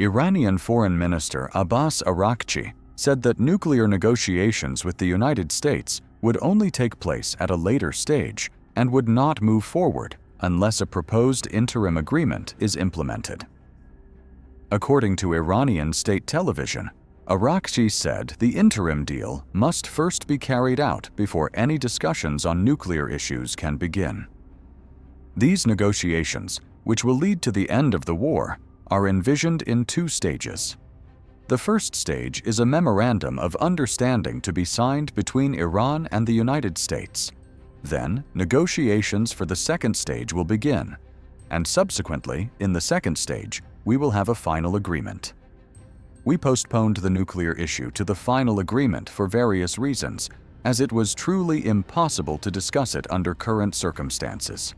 Iranian Foreign Minister Abbas Araghchi said that nuclear negotiations with the United States would only take place at a later stage and would not move forward unless a proposed interim agreement is implemented. According to Iranian state television, Araghchi said the interim deal must first be carried out before any discussions on nuclear issues can begin. These negotiations, which will lead to the end of the war, are envisioned in two stages. The first stage is a memorandum of understanding to be signed between Iran and the United States. Then, negotiations for the second stage will begin, and subsequently, in the second stage, we will have a final agreement. We postponed the nuclear issue to the final agreement for various reasons, as it was truly impossible to discuss it under current circumstances.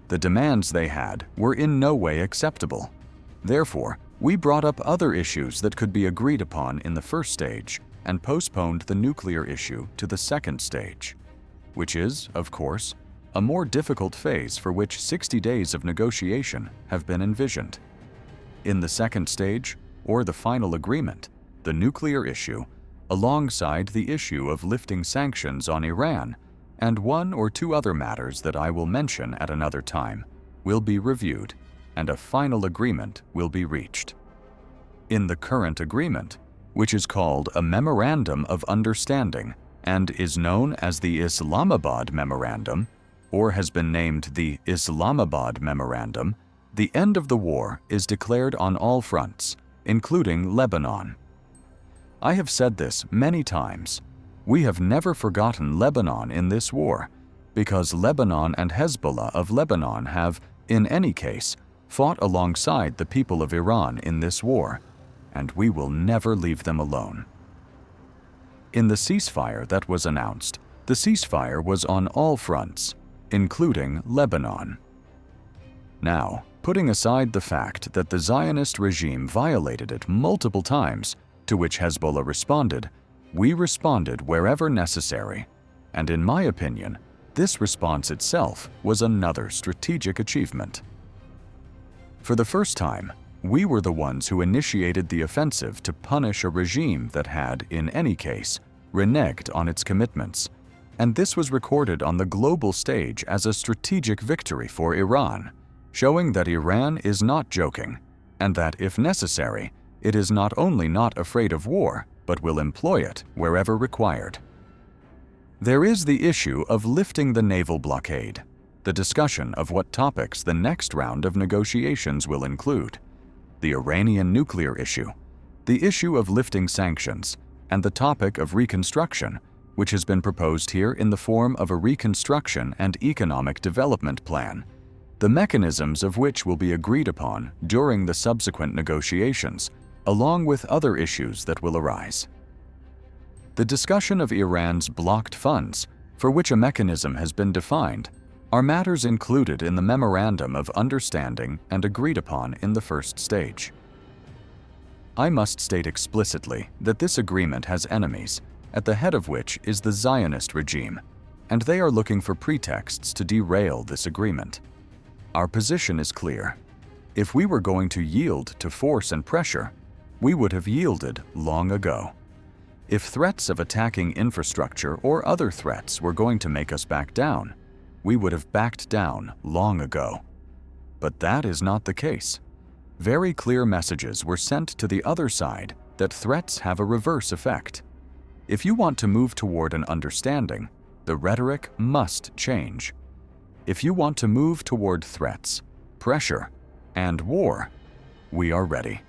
The demands they had were in no way acceptable. Therefore, we brought up other issues that could be agreed upon in the first stage and postponed the nuclear issue to the second stage, which is, of course, a more difficult phase for which 60 days of negotiation have been envisioned. In the second stage, or the final agreement, the nuclear issue, alongside the issue of lifting sanctions on Iran, and one or two other matters that I will mention at another time, will be reviewed, and a final agreement will be reached. In the current agreement, which is called a Memorandum of Understanding and is known as the Islamabad Memorandum, or has been named the Islamabad Memorandum, the end of the war is declared on all fronts, including Lebanon. I have said this many times. We have never forgotten Lebanon in this war, because Lebanon and Hezbollah of Lebanon have, in any case, fought alongside the people of Iran in this war, and we will never leave them alone. In the ceasefire that was announced, the ceasefire was on all fronts, including Lebanon. Now, putting aside the fact that the Zionist regime violated it multiple times, to which Hezbollah responded, we responded wherever necessary, and in my opinion, this response itself was another strategic achievement. For the first time, we were the ones who initiated the offensive to punish a regime that had, in any case, reneged on its commitments, and this was recorded on the global stage as a strategic victory for Iran, showing that Iran is not joking, and that, if necessary, it is not only not afraid of war, but will employ it wherever required. There is the issue of lifting the naval blockade, the discussion of what topics the next round of negotiations will include, the Iranian nuclear issue, the issue of lifting sanctions, and the topic of reconstruction, which has been proposed here in the form of a reconstruction and economic development plan, the mechanisms of which will be agreed upon during the subsequent negotiations, along with other issues that will arise. The discussion of Iran's blocked funds, for which a mechanism has been defined, are matters included in the Memorandum of Understanding and agreed upon in the first stage. I must state explicitly that this agreement has enemies, at the head of which is the Zionist regime, and they are looking for pretexts to derail this agreement. Our position is clear. If we were going to yield to force and pressure, we would have yielded long ago. If threats of attacking infrastructure or other threats were going to make us back down, we would have backed down long ago. But that is not the case. Very clear messages were sent to the other side that threats have a reverse effect. If you want to move toward an understanding, the rhetoric must change. If you want to move toward threats, pressure, and war, we are ready.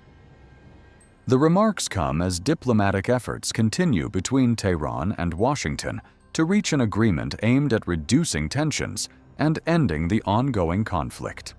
The remarks come as diplomatic efforts continue between Tehran and Washington to reach an agreement aimed at reducing tensions and ending the ongoing conflict.